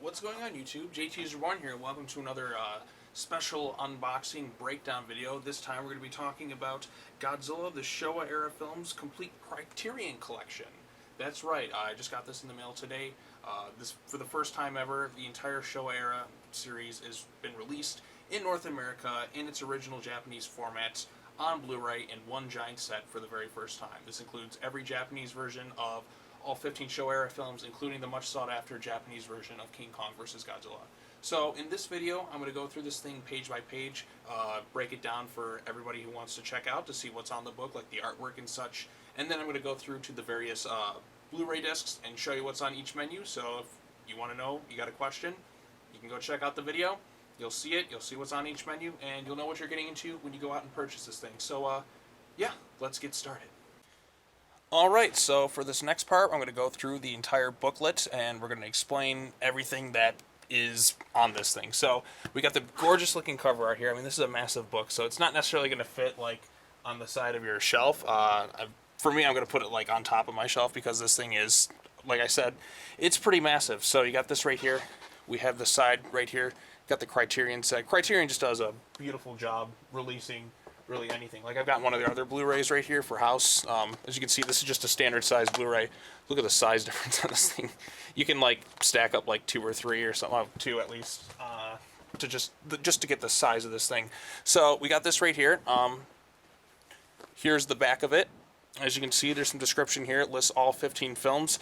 What's going on, YouTube? JT Reborn here. Welcome to another special unboxing breakdown video. This time we're going to be talking about Godzilla, the Showa-Era films complete Criterion collection. That's right, I just got this in the mail today. This, for the first time ever, the entire Showa-Era series has been released in North America in its original Japanese format on Blu-ray in one giant set for the very first time. This includes every Japanese version of all 15 Showa-Era films, including the much sought-after Japanese version of King Kong vs. Godzilla. So in this video, I'm going to go through this thing page by page, break it down for everybody who wants to check out to see what's on the book, like the artwork and such, and then I'm going to go through to the various Blu-ray discs and show you what's on each menu. So if you want to know, you got a question, you can go check out the video. You'll see it, you'll see what's on each menu, and you'll know what you're getting into when you go out and purchase this thing. So yeah, let's get started. Alright, so for this next part, I'm going to go through the entire booklet, and we're going to explain everything that is on this thing. So, we got the gorgeous looking cover art here. I mean, this is a massive book, so it's not necessarily going to fit, like, on the side of your shelf. For me, I'm going to put it, like, on top of my shelf, because this thing is, like I said, it's pretty massive. So, you got this right here. We have the side right here. Got the Criterion set. Criterion just does a beautiful job releasing really anything. Like, I've got one of their other Blu-rays right here for house. As you can see, this is just a standard size Blu-ray. Look at the size difference on this thing. You can, like, stack up like 2 or 3 or something, well, 2 at least, to just to get the size of this thing. So we got this right here. Here's the back of it. As you can see, there's some description here. It lists all 15 films.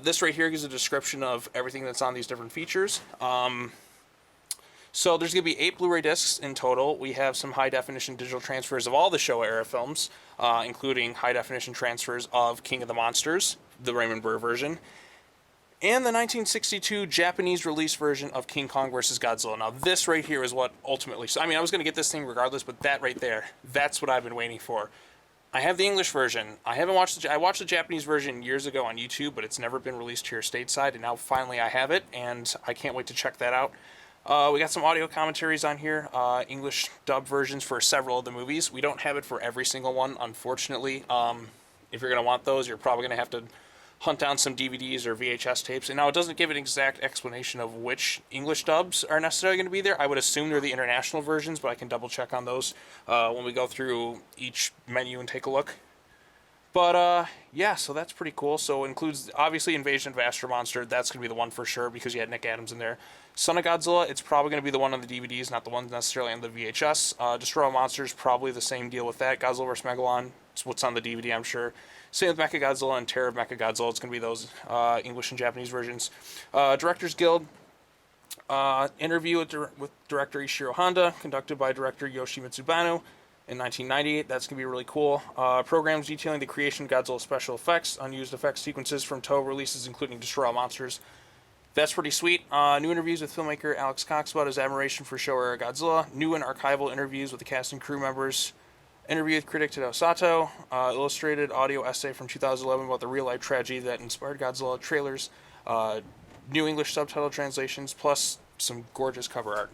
This right here gives a description of everything that's on these different features. So there's going to be 8 Blu-ray discs in total. We have some high-definition digital transfers of all the Showa-Era films, including high-definition transfers of King of the Monsters, the Raymond Burr version, and the 1962 Japanese release version of King Kong vs. Godzilla. Now this right here is what ultimately... I mean, I was going to get this thing regardless, but that right there, that's what I've been waiting for. I have the English version. I watched the Japanese version years ago on YouTube, but it's never been released here stateside, and now finally I have it, and I can't wait to check that out. We got some audio commentaries on here, English dub versions for several of the movies. We don't have it for every single one, unfortunately. If you're going to want those, you're probably going to have to hunt down some DVDs or VHS tapes. And now it doesn't give an exact explanation of which English dubs are necessarily going to be there. I would assume they're the international versions, but I can double check on those when we go through each menu and take a look. But, yeah, so that's pretty cool. So it includes, obviously, Invasion of Astro Monster. That's going to be the one for sure because you had Nick Adams in there. Son of Godzilla, it's probably going to be the one on the DVDs, not the one necessarily on the VHS. Destroy All Monsters, probably the same deal with that. Godzilla vs. Megalon, it's what's on the DVD, I'm sure. Same with Mechagodzilla and Terror of Mechagodzilla. It's going to be those English and Japanese versions. Directors Guild, interview with director Ishiro Honda, conducted by director Yoshi Mitsubano. In 1998, that's going to be really cool. Programs detailing the creation of Godzilla special effects, unused effects sequences from Toho releases, including Destroy All Monsters. That's pretty sweet. New interviews with filmmaker Alex Cox about his admiration for Showa-Era Godzilla. New and archival interviews with the cast and crew members. Interview with critic Tadao Sato. Illustrated audio essay from 2011 about the real-life tragedy that inspired Godzilla. Trailers. New English subtitle translations, plus some gorgeous cover art.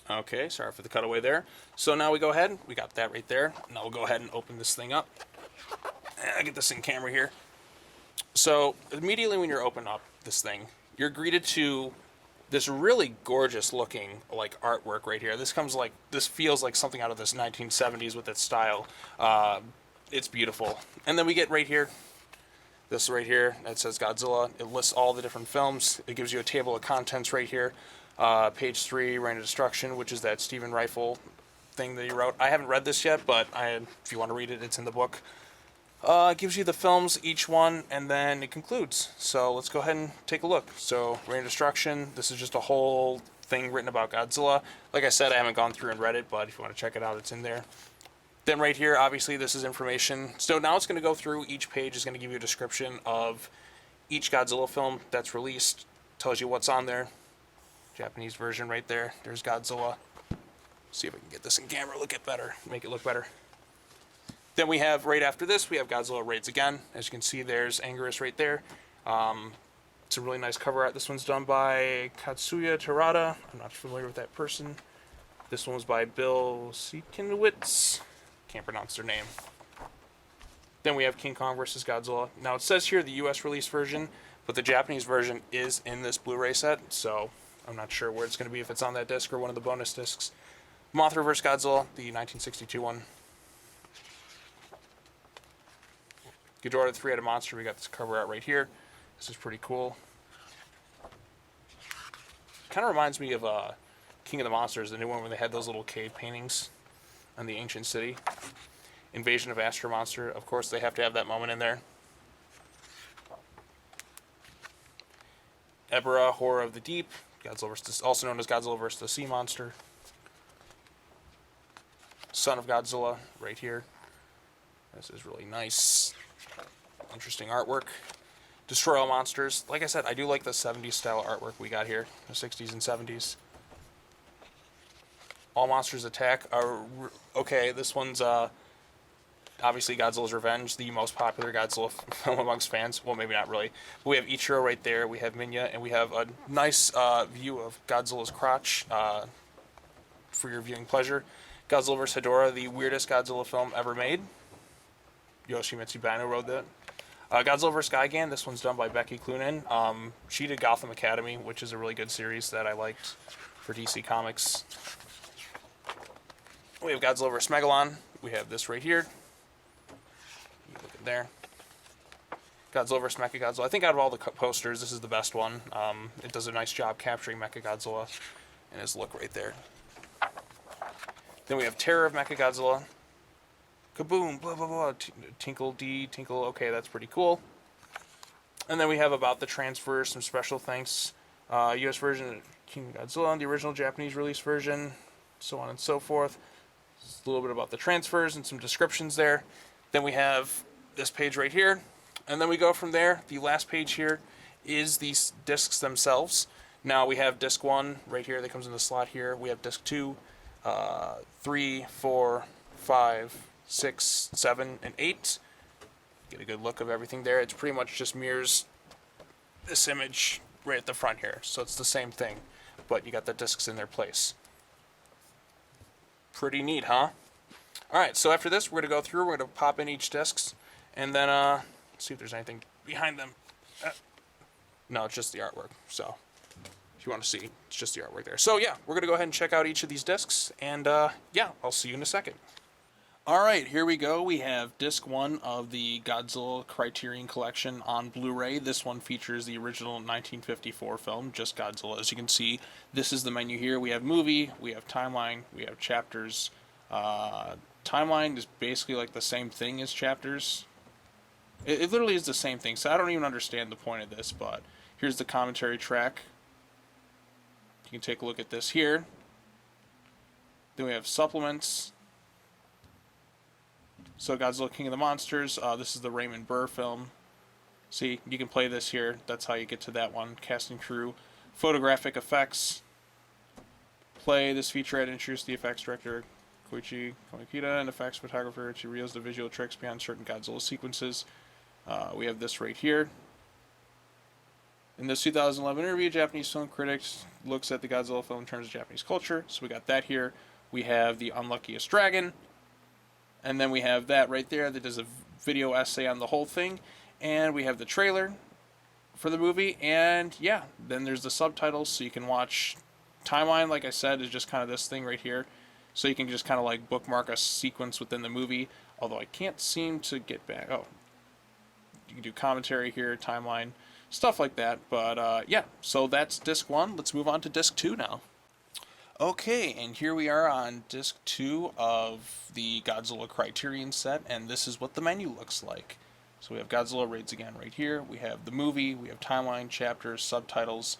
Okay, sorry for the cutaway there. So now we go ahead, we got that right there. Now we'll go ahead and open this thing up. I get this in camera here. So immediately when you're opening up this thing, you're greeted to this really gorgeous looking like artwork right here. This feels like something out of this 1970s with its style. It's beautiful. And then we get right here, this right here, that says Godzilla. It lists all the different films. It gives you a table of contents right here. Page 3, Rhino Destruction, which is that Stephen Rifle thing that he wrote. I haven't read this yet, but if you want to read it, it's in the book. It gives you the films, each one, and then it concludes. So let's go ahead and take a look. So, Rhino Destruction, this is just a whole thing written about Godzilla. Like I said, I haven't gone through and read it, but if you want to check it out, it's in there. Then right here, obviously, this is information. So now it's going to go through, each page is going to give you a description of each Godzilla film that's released. Tells you what's on there. Japanese version right there. There's Godzilla. See if I can get this in camera, make it look better. Then we have, right after this, we have Godzilla Raids Again. As you can see, there's Anguirus right there. It's a really nice cover art. This one's done by Katsuya Terada. I'm not familiar with that person. This one was by Bill Siekenwitz. Can't pronounce their name. Then we have King Kong vs. Godzilla. Now it says here the US release version, but the Japanese version is in this Blu-ray set, so I'm not sure where it's going to be, if it's on that disc or one of the bonus discs. Mothra vs. Godzilla, the 1962 one. Ghidorah the Three-Headed Monster, we got this cover art right here. This is pretty cool. Kind of reminds me of King of the Monsters, the new one where they had those little cave paintings on the ancient city. Invasion of Astro Monster, of course they have to have that moment in there. Ebirah, Horror of the Deep, Godzilla versus, also known as Godzilla vs. the Sea Monster. Son of Godzilla, right here. This is really nice, interesting artwork. Destroy All Monsters. Like I said, I do like the 70s style artwork we got here, the 60s and 70s. All Monsters Attack. Okay, this one's obviously Godzilla's Revenge, the most popular Godzilla film amongst fans. Well, maybe not really. But we have Ichiro right there. We have Minya, and we have a nice view of Godzilla's crotch for your viewing pleasure. Godzilla vs. Hedorah, the weirdest Godzilla film ever made. Yoshimitsu Banno wrote that. Godzilla vs. Gigan, this one's done by Becky Cloonan. She did Gotham Academy, which is a really good series that I liked for DC Comics. We have Godzilla vs. Megalon. We have this right here. You look at there. Godzilla vs. Mechagodzilla. I think out of all the posters, this is the best one. It does a nice job capturing Mechagodzilla and his look right there. Then we have Terror of Mechagodzilla. Kaboom, blah, blah, blah, tinkle, tinkle, okay, that's pretty cool. And then we have about the transfer, some special thanks. US version of King Godzilla, the original Japanese release version, so on and so forth. Just a little bit about the transfers and some descriptions there. Then we have this page right here. And then we go from there. The last page here is these discs themselves. Now we have disc 1 right here that comes in the slot here. We have disc 2, 3, 4, 5, 6, 7, and 8. Get a good look of everything there. It pretty much just mirrors this image right at the front here. So it's the same thing, but you got the discs in their place. Pretty neat, huh? Alright, so after this, we're going to go through, we're going to pop in each discs, and then see if there's anything behind them. No, it's just the artwork, so if you want to see, it's just the artwork there. So yeah, we're going to go ahead and check out each of these discs, and yeah, I'll see you in a second. Alright, here we go. We have disc 1 of the Godzilla Criterion Collection on Blu-ray. This one features the original 1954 film, just Godzilla. As you can see, this is the menu here. We have movie, we have timeline, we have chapters. Timeline is basically like the same thing as chapters. It literally is the same thing, so I don't even understand the point of this, but here's the commentary track. You can take a look at this here. Then we have supplements. So Godzilla King of the Monsters, this is the Raymond Burr film. See, you can play this here. That's how you get to that one. Cast and crew. Photographic effects. Play. This featurette introduced the effects director, Koichi Komikita, and effects photographer to reveal the visual tricks behind certain Godzilla sequences. We have this right here. In this 2011 interview, Japanese film critics looks at the Godzilla film in terms of Japanese culture. So we got that here. We have the Unluckiest Dragon. And then we have that right there that does a video essay on the whole thing. And we have the trailer for the movie. And yeah, then there's the subtitles, so you can watch. Timeline, like I said, is just kind of this thing right here. So you can just kind of like bookmark a sequence within the movie. Although I can't seem to get back. Oh, you can do commentary here, timeline, stuff like that. But yeah, so that's disc 1. Let's move on to disc 2 now. Okay, and here we are on disc 2 of the Godzilla Criterion set, and this is what the menu looks like. So we have Godzilla Raids Again right here. We have the movie, we have timeline, chapters, subtitles.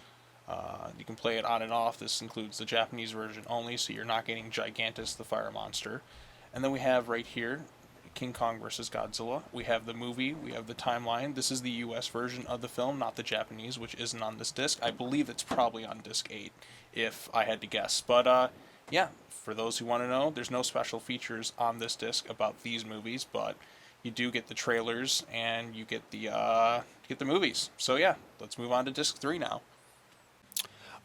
You can play it on and off. This includes the Japanese version only, so you're not getting Gigantus the Fire Monster. And then we have right here King Kong vs. Godzilla. We have the movie, we have the timeline. This is the US version of the film, not the Japanese, which isn't on this disc. I believe it's probably on disc 8, if I had to guess. But yeah, for those who want to know, there's no special features on this disc about these movies, but you do get the trailers and you get the movies. So yeah, let's move on to disc 3 now.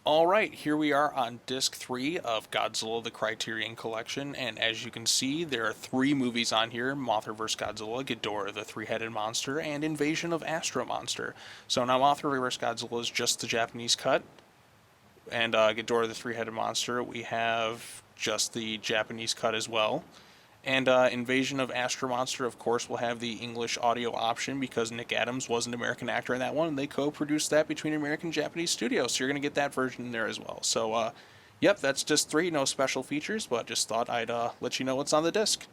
Alright, here we are on disc 3 of Godzilla The Criterion Collection, and as you can see, there are 3 movies on here: Mothra vs. Godzilla, Ghidorah the Three-Headed Monster, and Invasion of Astro Monster. So now Mothra vs. Godzilla is just the Japanese cut, and Ghidorah the Three-Headed Monster, we have just the Japanese cut as well. And Invasion of Astro Monster, of course, will have the English audio option because Nick Adams was an American actor in that one, and they co-produced that between American and Japanese studios, so you're going to get that version in there as well. So, yep, that's just 3, no special features, but just thought I'd let you know what's on the disc.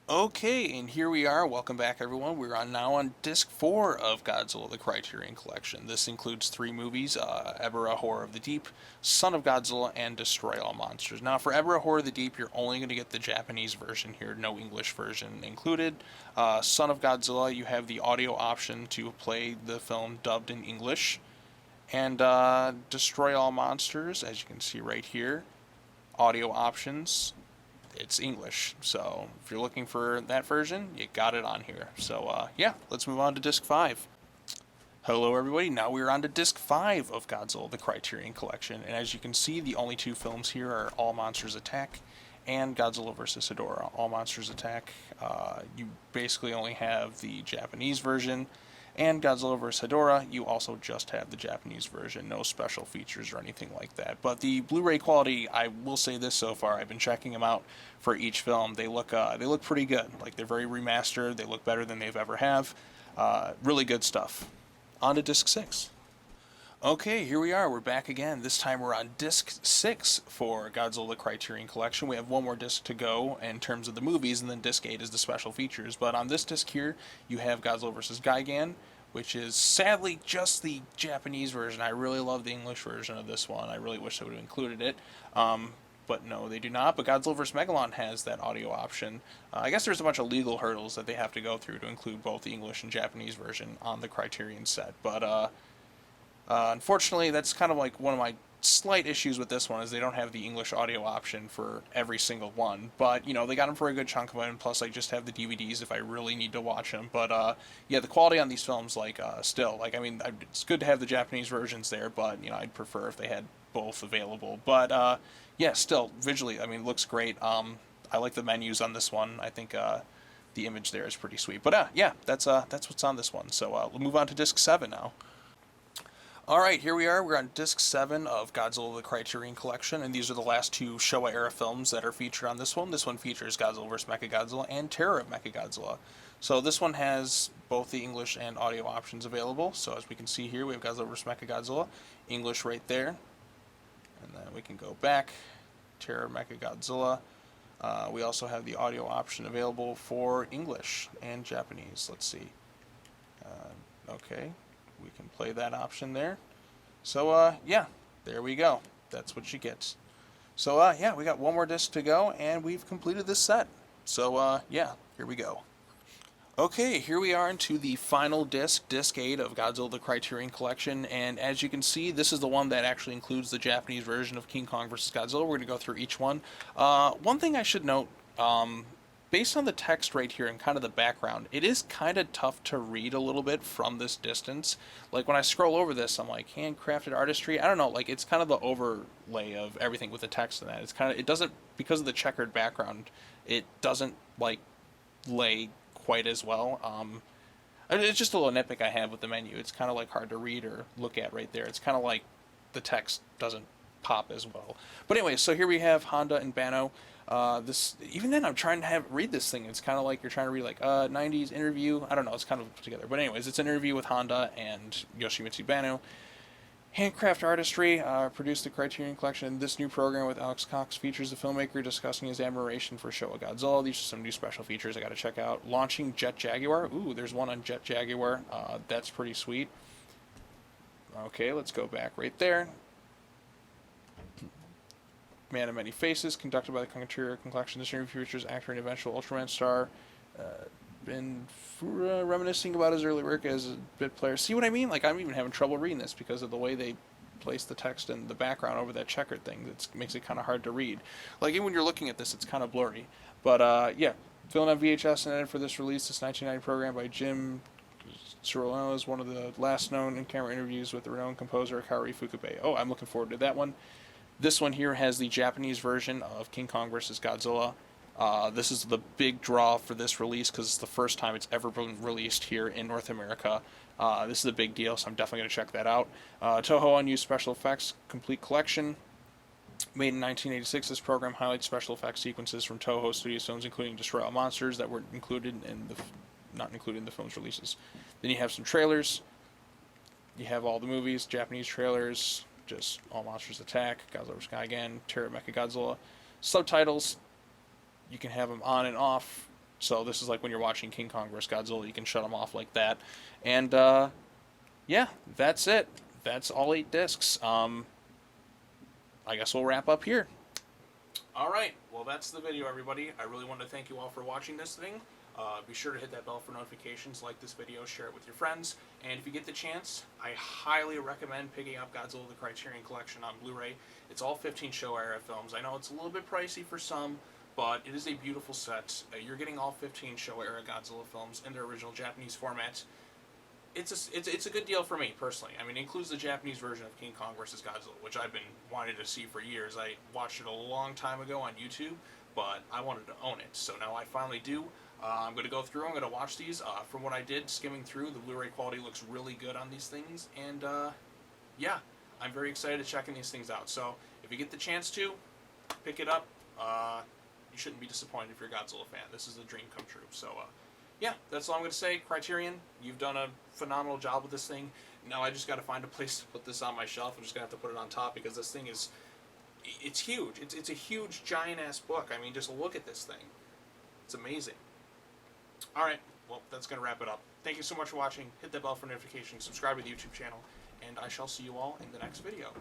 Okay, and here we are. Welcome back, everyone. We're now on disc 4 of Godzilla the Criterion Collection. This includes 3 movies: Ebirah, Horror of the Deep, Son of Godzilla, and Destroy All Monsters. Now, for Ebirah, Horror of the Deep, you're only going to get the Japanese version here, no English version included. Son of Godzilla, you have the audio option to play the film dubbed in English. And Destroy All Monsters, as you can see right here, audio options, it's English. So if you're looking for that version, you got it on here. So yeah, let's move on to disc 5. Hello everybody, now we're on to disc 5 of Godzilla the Criterion Collection, and as you can see, the only 2 films here are All Monsters Attack and Godzilla vs. Ghidorah. All Monsters Attack, you basically only have the Japanese version, and Godzilla vs. Ghidorah, you also just have the Japanese version, no special features or anything like that. But the Blu-ray quality, I will say this so far, I've been checking them out for each film. They look pretty good. Like, they're very remastered. They look better than they've ever have. Really good stuff. On to disc 6. Okay, here we are. We're back again. This time we're on disc 6 for Godzilla the Criterion Collection. We have one more disc to go in terms of the movies, and then disc 8 is the special features. But on this disc here, you have Godzilla vs. Gigan, which is sadly just the Japanese version. I really love the English version of this one. I really wish they would have included it. But no, they do not. But Godzilla vs. Megalon has that audio option. I guess there's a bunch of legal hurdles that they have to go through to include both the English and Japanese version on the Criterion set. But unfortunately, that's kind of like one of my slight issues with this one, is they don't have the English audio option for every single one. But, you know, they got them for a good chunk of it, and plus I just have the DVDs if I really need to watch them. But, yeah, the quality on these films, like, still, like, I mean, it's good to have the Japanese versions there, but, you know, I'd prefer if they had both available. But, yeah, still, visually, I mean, looks great. I like the menus on this one. I think, the image there is pretty sweet. But, yeah, that's what's on this one. So, we'll move on to disc 7 now. Alright, here we are. We're on disc 7 of Godzilla the Criterion Collection, and these are the last 2 Showa-Era films that are featured on this one. This one features Godzilla vs. Mechagodzilla and Terror of Mechagodzilla. So this one has both the English and audio options available. So as we can see here, we have Godzilla vs. Mechagodzilla, English right there. And then we can go back, Terror of Mechagodzilla. We also have the audio option available for English and Japanese. Let's see. Okay. We can play that option there. So, yeah, there we go. That's what you get. So, yeah, we got one more disc to go, and we've completed this set. So, yeah, here we go. Okay, here we are into the final disc, disc 8 of Godzilla the Criterion Collection, and as you can see, this is the one that actually includes the Japanese version of King Kong vs. Godzilla. We're going to go through each one. One thing I should note, based on the text right here and kind of the background, it is kind of tough to read a little bit from this distance. Like, when I scroll over this, I'm like, handcrafted artistry? I don't know, like, it's kind of the overlay of everything with the text and that. It's kind of, it doesn't, because of the checkered background, it doesn't, like, lay quite as well. It's just a little nitpick I have with the menu. It's kind of, like, hard to read or look at right there. It's kind of like the text doesn't pop as well. But anyway, so here we have Honda and Banno. This, even then, I'm trying to read this thing. It's kind of like you're trying to read like 90s interview. I don't know. It's kind of put together. But anyways, it's an interview with Honda and Yoshimitsu Banno. Handcraft artistry, produced the Criterion Collection. This new program with Alex Cox features the filmmaker discussing his admiration for Showa Godzilla. These are some new special features I got to check out. Launching Jet Jaguar. Ooh, there's one on Jet Jaguar. That's pretty sweet. Okay, let's go back right there. Man of Many Faces, conducted by the Commentaries Collection. This interview features actor and eventual Ultraman star Ben Fura reminiscing about his early work as a bit player. See what I mean? Like, I'm even having trouble reading this because of the way they place the text in the background over that checkered thing. That makes it kind of hard to read. Like, even when you're looking at this, it's kind of blurry. But, yeah, filmed on VHS and edited for this release, this 1990 program by Jim Tsuruo is one of the last known in-camera interviews with the renowned composer Kaori Fukube. Oh, I'm looking forward to that one. This one here has the Japanese version of King Kong vs. Godzilla. This is the big draw for this release because it's the first time it's ever been released here in North America. This is a big deal, so I'm definitely going to check that out. Toho Unused Special Effects Complete Collection. Made in 1986, this program highlights special effects sequences from Toho Studio films, including Destroy All Monsters that were not included in the film's releases. Then you have some trailers. You have all the movies, Japanese trailers, just All Monsters Attack, Godzilla vs. Gigan, Terror Mechagodzilla. Subtitles, you can have them on and off. So this is like when you're watching King Kong vs. Godzilla, you can shut them off like that. And yeah, that's it. That's all 8 discs. I guess we'll wrap up here. Alright, well that's the video, everybody. I really want to thank you all for watching this thing. Be sure to hit that bell for notifications, like this video, share it with your friends, and if you get the chance, I highly recommend picking up Godzilla The Criterion Collection on Blu-ray. It's all 15 Showa-Era films. I know it's a little bit pricey for some, but it is a beautiful set. You're getting all 15 Showa-Era Godzilla films in their original Japanese format. It's a good deal for me, personally. I mean, it includes the Japanese version of King Kong vs. Godzilla, which I've been wanting to see for years. I watched it a long time ago on YouTube, but I wanted to own it, so now I finally do. I'm going to go through, I'm going to watch these. From what I did, skimming through, the Blu-ray quality looks really good on these things, and yeah, I'm very excited to checking these things out. So, if you get the chance to, pick it up. You shouldn't be disappointed if you're a Godzilla fan. This is a dream come true. So, yeah, that's all I'm going to say. Criterion, you've done a phenomenal job with this thing. Now I just got to find a place to put this on my shelf. I'm just going to have to put it on top because this thing is, it's huge. It's a huge, giant-ass book. I mean, just look at this thing. It's amazing. Alright, well, that's going to wrap it up. Thank you so much for watching. Hit that bell for notifications, subscribe to the YouTube channel, and I shall see you all in the next video.